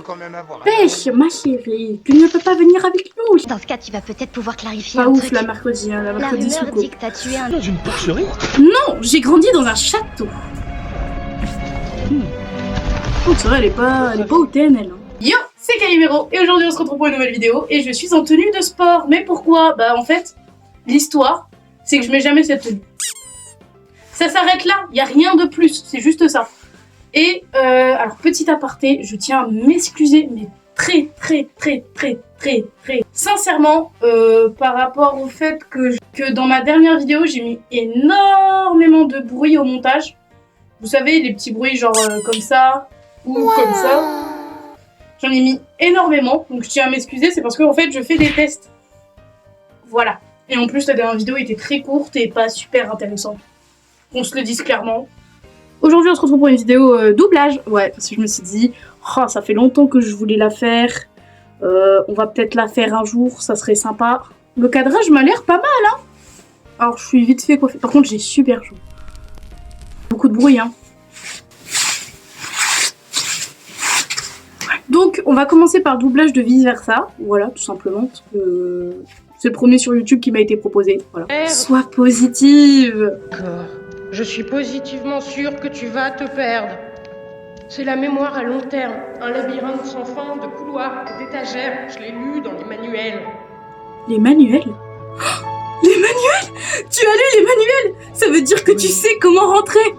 Quand même avoir Pêche, ma chérie, tu ne peux pas venir avec nous. Dans ce cas, tu vas peut-être pouvoir clarifier Pas un ouf truc. la mercredi, hein, la La mercredi rumeur sous dit que t'as tué un... Dans une porcherie? Non, j'ai grandi dans un château. Oh, c'est vrai, elle est pas hautaine, elle. Yo, c'est Calimero, et aujourd'hui on se retrouve pour une nouvelle vidéo, et je suis en tenue de sport. Mais pourquoi? Bah en fait, l'histoire, c'est que je mets jamais cette tenue. Ça s'arrête là, y a rien de plus, c'est juste ça. Et alors petit aparté, je tiens à m'excuser, mais très sincèrement, par rapport au fait que dans ma dernière vidéo, j'ai mis énormément de bruit au montage. Vous savez, les petits bruits genre comme ça, ou comme ça. J'en ai mis énormément, donc je tiens à m'excuser, c'est parce qu'en fait, je fais des tests. Voilà. Et en plus, la dernière vidéo était très courte et pas super intéressante. On se le dise clairement. Aujourd'hui, on se retrouve pour une vidéo doublage. Ouais, parce que je me suis dit, oh, ça fait longtemps que je voulais la faire. On va peut-être la faire un jour, ça serait sympa. Le cadrage m'a l'air pas mal, hein. Alors, je suis vite fait coiffée. Par contre, j'ai super chaud. Beaucoup de bruit, hein. Donc, on va commencer par le doublage de Vice Versa. Voilà, tout simplement. Parce que c'est le premier sur YouTube qui m'a été proposé. Voilà. Sois positive. D'accord. Je suis positivement sûre que tu vas te perdre. C'est la mémoire à long terme. Un labyrinthe sans fin de couloirs et d'étagères. Je l'ai lu dans les manuels. Les manuels? Oh, les manuels? Tu as lu les manuels? Ça veut dire que tu sais comment rentrer.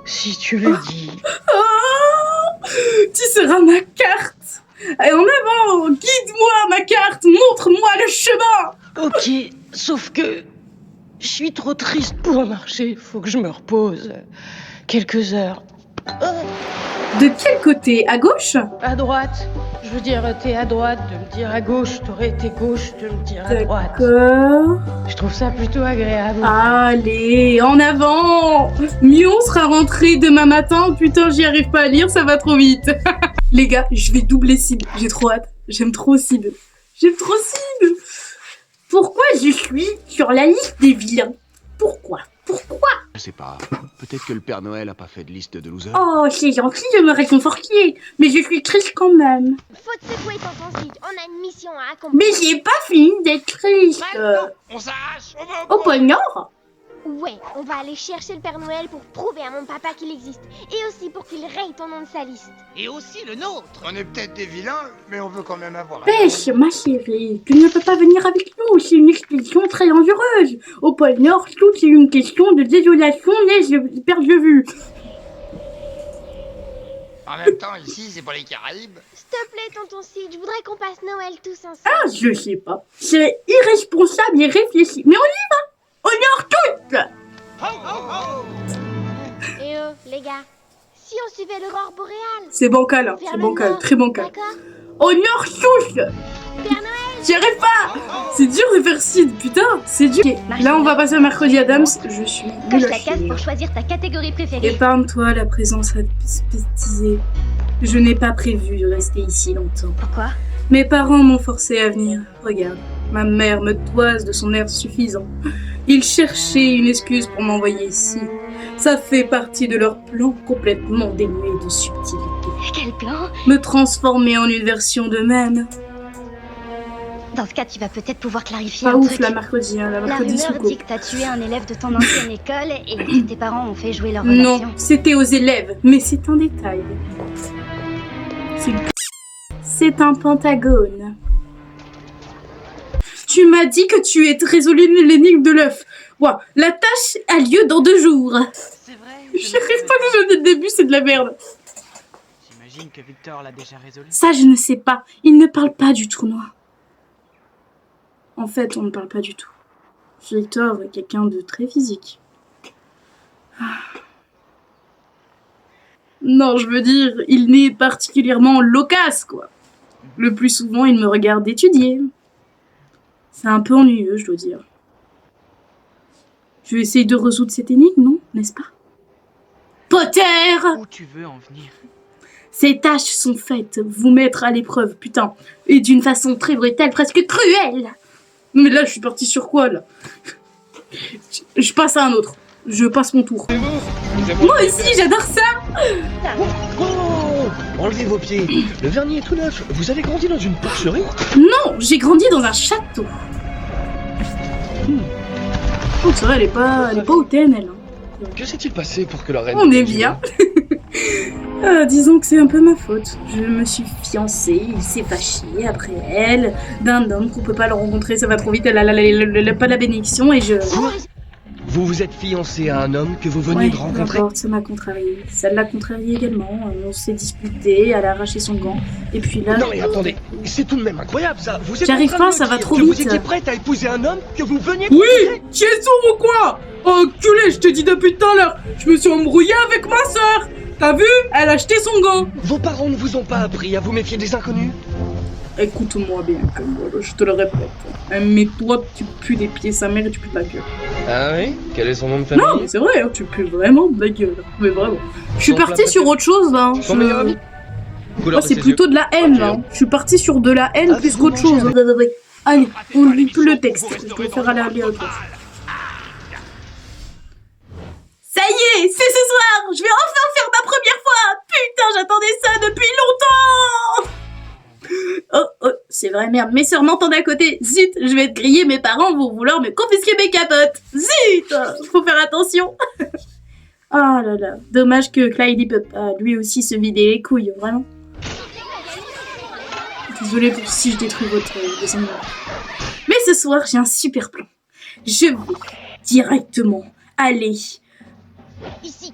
Si tu le dis. Oh, tu seras ma carte. Allez, en avant, guide-moi ma carte, montre-moi le chemin. Ok, sauf que je suis trop triste pour marcher. Faut que je me repose quelques heures. De quel côté? À gauche? À droite. Je veux dire, t'es à droite de me dire à gauche. T'aurais été gauche de me dire à droite. D'accord. Je trouve ça plutôt agréable. Allez, en avant. Mion sera rentré demain matin. Putain, j'y arrive pas à lire, ça va trop vite. Les gars, je vais doubler Sib. J'ai trop hâte. J'aime trop Sib. J'aime trop Sib. Pourquoi je suis sur la liste des vilains? Pourquoi? Je sais pas. Peut-être que le Père Noël a pas fait de liste de losers. Oh, c'est gentil de me réconforter. Mais je suis triste quand même. Faut te secouer, tonton Sid. On a une mission à accomplir. Mais j'ai pas fini d'être triste. On s'arrache, on va Au pôle Nord? Ouais, on va aller chercher le Père Noël pour prouver à mon papa qu'il existe. Et aussi pour qu'il raye ton nom de sa liste. Et aussi le nôtre. On est peut-être des vilains, mais on veut quand même avoir Pêche, ma chérie, tu ne peux pas venir avec nous, c'est une expédition très dangereuse. Au pôle Nord, tout est une question de désolation, neige et perte de vue. En même temps, ici, c'est pour les Caraïbes. S'il te plaît, tonton Sid, je voudrais qu'on passe Noël tous ensemble. Ah, je sais pas. C'est irresponsable et réfléchi. Mais on y va. Au Nord toutes. Et les gars, si on suivait l'aurore boréale. C'est bancal, hein. Vers C'est le bancal, nord, très bancal. D'accord? Au Nord tous. Père Noël. J'y arrive pas. C'est dur de faire Sid, putain, c'est dur. Ok, là on va passer à mercredi Adams. Je suis Coche nulle à la case chier. pour choisir ta catégorie préférée. Épargne-toi la présence aseptisée. Je n'ai pas prévu de rester ici longtemps. Pourquoi? Mes parents m'ont forcé à venir. Regarde, ma mère me toise de son air suffisant. Ils cherchaient une excuse pour m'envoyer ici. Ça fait partie de leur plan complètement dénué de subtilité. Quel plan? Me transformer en une version d'eux-mêmes. Dans ce cas, tu vas peut-être pouvoir clarifier Pas un ouf truc. la mercredi, hein, la La mercredi rumeur sous dit que t'as tué un élève de ton ancienne école et que tes parents ont fait jouer leur relation. Non, c'était aux élèves, mais c'est un détail. C'est un pentagone. Tu m'as dit que tu es résolu l'énigme de l'œuf. Ouah, la tâche a lieu dans 2 jours. C'est vrai. J'y arrive pas déjà dès le début, c'est de la merde. J'imagine que Victor l'a déjà résolu. Ça, je ne sais pas. Il ne parle pas du tournoi. En fait, on ne parle pas du tout. Victor est quelqu'un de très physique. Non, je veux dire, il n'est particulièrement loquace, quoi. Le plus souvent, il me regarde étudier. C'est un peu ennuyeux, je dois dire. Je vais essayer de résoudre cette énigme, non? N'est-ce pas? Potter! Où tu veux en venir? Ces tâches sont faites, vous mettre à l'épreuve, putain. Et d'une façon très brutale, presque cruelle. Mais là, je suis partie sur quoi, là? Je passe à un autre. Je passe mon tour. Moi aussi, j'adore ça. enlevez vos pieds. Le vernis est tout neuf. Vous avez grandi dans une porcherie? Non, j'ai grandi dans un château. Oh, ça va, elle est pas hautaine, elle. Que s'est-il passé pour que la reine... On est bien. Disons que c'est un peu ma faute. Je me suis fiancée, il s'est fâché après elle, d'un homme qu'on peut pas le rencontrer, ça va trop vite, elle a pas la bénédiction et je... Vous vous êtes fiancé à un homme que vous veniez de rencontrer? N'importe, ça m'a contrarié. Ça l'a contrarié également. On s'est disputé, elle a arraché son gant. Et puis là... Non mais attendez, c'est tout de même incroyable ça. Vous êtes J'arrive en train pas, de ça me va dire trop que vite. Vous étiez prête à épouser un homme que vous veniez de Oui, rencontrer? tu es sourd ou quoi? Oh, enculé, je te dis depuis tout à l'heure, je me suis embrouillé avec ma sœur. T'as vu? Elle a acheté son gant. Vos parents ne vous ont pas appris à vous méfier des inconnus? Écoute-moi bien, Gumball, je te le répète. Mais toi, tu pues des pieds sa mère et tu pues de la gueule. Ah oui? Quel est son nom de famille? Non, mais c'est vrai, hein, tu pues vraiment de la gueule. Mais vraiment. Je suis partie sur autre chose, là. Son meilleur ami? Moi, c'est plutôt de la haine, là. Je suis partie sur de la haine plus qu'autre chose. Allez, on lit plus le texte. Je préfère aller à l'autre. Ça y est, c'est ce soir. Je vais enfin faire ma première fois. Putain, j'attendais ça depuis longtemps. Oh, c'est vrai, merde. Mes sœurs m'entendent à côté. Zut, je vais être grillée. Mes parents vont vouloir me confisquer mes capotes. Zut, faut faire attention. Oh là là, dommage que Clyde peut pas lui aussi se vider les couilles, vraiment. Désolée pour si je détruis votre dessin. Mais ce soir, j'ai un super plan. Je vais directement aller...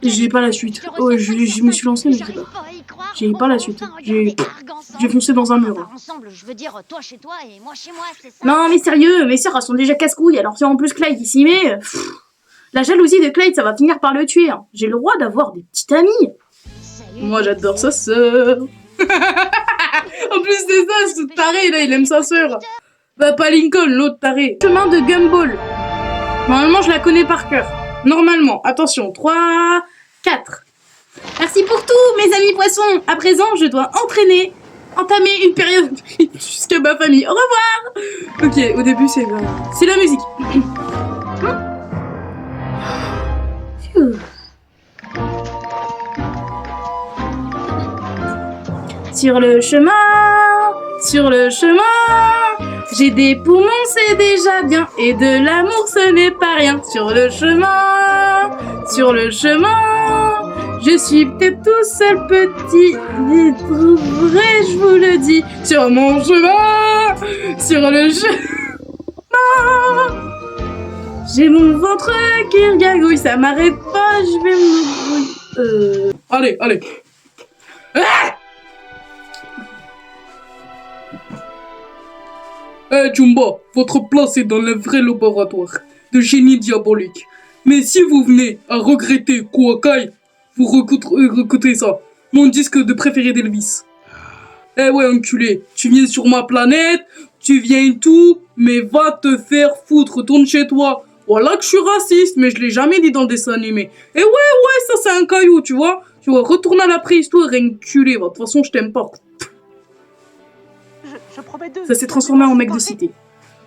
J'ai pas la suite. Oh, je me suis lancée, mais je sais pas. J'ai pas la suite. J'ai foncé dans un mur. Ensemble, je veux dire, toi chez toi et moi chez moi, c'est ça. Non, mais sérieux, mes sœurs, elles sont déjà casse-couilles. Alors si en plus Clyde il s'y met... La jalousie de Clyde, ça va finir par le tuer. Hein. J'ai le droit d'avoir des petites amies. Moi, j'adore sa sœur. En plus de ça, ce taré, là, il aime sa sœur. Bah, pas Lincoln, l'autre taré. Chemin de Gumball. Normalement, je la connais par cœur. Normalement. Attention, 3, 4. Merci pour tout, mes amis poissons. À présent, je dois entamer une période jusqu'à ma famille. Au revoir. Ok, au début, c'est la musique. Sur le chemin, j'ai des poumons, c'est déjà bien, et de l'amour, ce n'est pas rien. Sur le chemin, je suis peut-être tout seul petit, mais trop vrai, je vous le dis. Sur mon chemin, j'ai mon ventre qui regagouille, ça m'arrête pas, je vais me... Allez. Ah! Jumba, votre place est dans le vrai laboratoire de génie diabolique. Mais si vous venez à regretter Kuakai, vous recoutrez ça. Mon disque de préféré d'Elvis. Eh ouais, enculé, tu viens sur ma planète, tu viens tout, mais va te faire foutre, retourne chez toi. Voilà que je suis raciste, mais je l'ai jamais dit dans le dessin animé. Et ouais, ça c'est un caillou, tu vois. Tu vois, retourne à la préhistoire, enculé. De toute façon, je t'aime pas. Je promets de... Ça s'est transformé en mec de cité.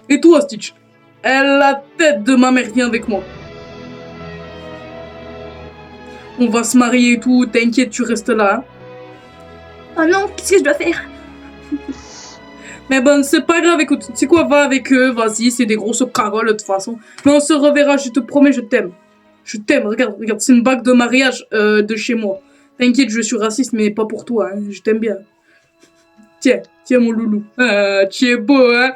Et toi, Stitch? La tête de ma mère, viens avec moi. On va se marier et tout, t'inquiète, tu restes là. Hein. Oh non, qu'est-ce que je dois faire? Mais bon, c'est pas grave, écoute, tu sais quoi, va avec eux, vas-y, c'est des grosses caroles de toute façon. Mais on se reverra, je te promets, je t'aime. Je t'aime, regarde, c'est une bague de mariage de chez moi. T'inquiète, je suis raciste, mais pas pour toi, hein, je t'aime bien. Tiens mon loulou. Ah, tu es beau, hein.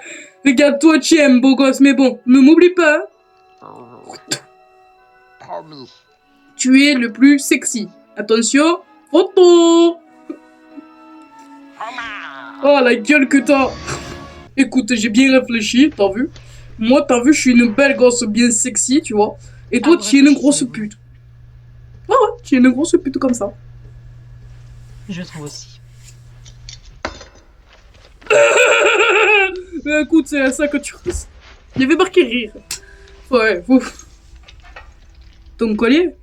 Regarde-toi, tu aimes, beau gosse, mais bon, ne m'oublie pas. Promis. Tu es le plus sexy. Attention, photo. Oh, la gueule que t'as. Écoute, j'ai bien réfléchi, t'as vu? Moi, t'as vu, je suis une belle gosse bien sexy, tu vois. Et toi, tu es une grosse pute. Ah ouais, tu es une grosse pute comme ça. Je trouve aussi. Mais écoute, c'est à ça que tu restes. Il y avait marqué rire. Ouais, ouf. Ton collier?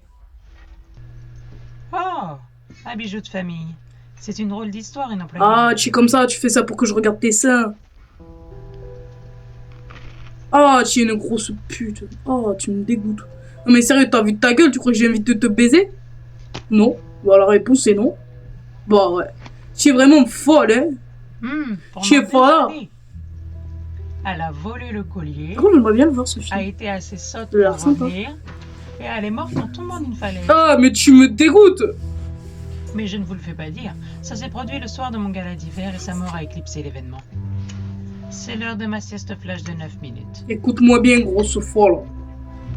Oh, un bijou de famille. C'est une drôle d'histoire, une employée. Ah, tu es comme ça, tu fais ça pour que je regarde tes seins. Ah, tu es une grosse pute. Oh, tu me dégoûtes. Non mais sérieux, t'as vu ta gueule, tu crois que j'ai envie de te baiser? Non. Bah la réponse c'est non. Bah ouais. Tu es vraiment folle, hein. Pour Je sais m'en pas. dédouaner. Elle a volé le collier, Comment j'aimerais bien le voir, ce a film. été assez sotte Il a l'air pour sympa. revenir, et elle est morte en tombant d'une falaise. Ah, mais tu me dégoûtes. Mais je ne vous le fais pas dire, ça s'est produit le soir de mon gala d'hiver et sa mort a éclipsé l'événement. C'est l'heure de ma sieste flash de 9 minutes. Écoute-moi bien, grosse folle.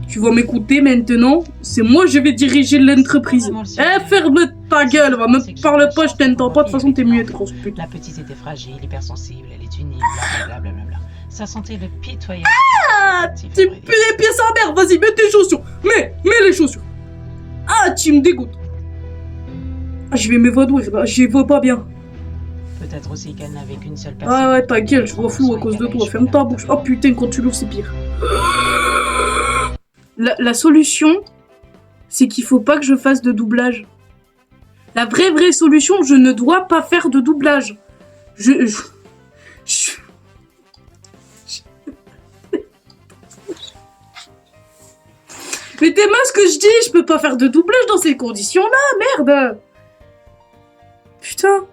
Tu vas m'écouter maintenant. C'est moi, je vais diriger l'entreprise. Ferme ta gueule, va me parle pas, je t'entends pas. De toute façon, t'es muette, grosse pute. La petite était fragile, hypersensible, elle est unique, blablabla. Ça sentait le pitoyable. Ah, tu pues les pieds sans merde. Vas-y, mets tes chaussures. Mets les chaussures. Ah, tu me dégoûtes. Ah, je vais m'évanouir, là. J'y vois pas bien. Peut-être aussi qu'elle n'avait qu'une seule personne. Ah ouais, ta gueule, je vois flou à cause de toi. Ferme ta bouche. Oh putain, quand tu l'ouvres, c'est pire. La solution, c'est qu'il faut pas que je fasse de doublage. La vraie solution, je ne dois pas faire de doublage. Mais t'es ce que je dis, je peux pas faire de doublage dans ces conditions-là, merde. Putain,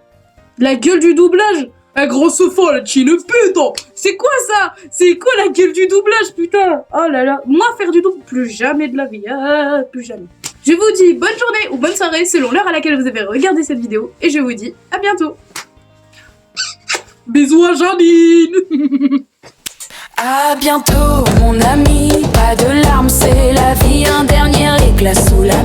la gueule du doublage. La grosse folle, tu une pute. C'est quoi ça? C'est quoi la gueule du doublage, putain? Oh là là, moi faire du doublage, plus jamais de la vie, ah, plus jamais. Je vous dis bonne journée ou bonne soirée selon l'heure à laquelle vous avez regardé cette vidéo et je vous dis à bientôt. Bisous à Janine. À bientôt mon ami, pas de larmes, c'est la vie, un dernier éclat sous la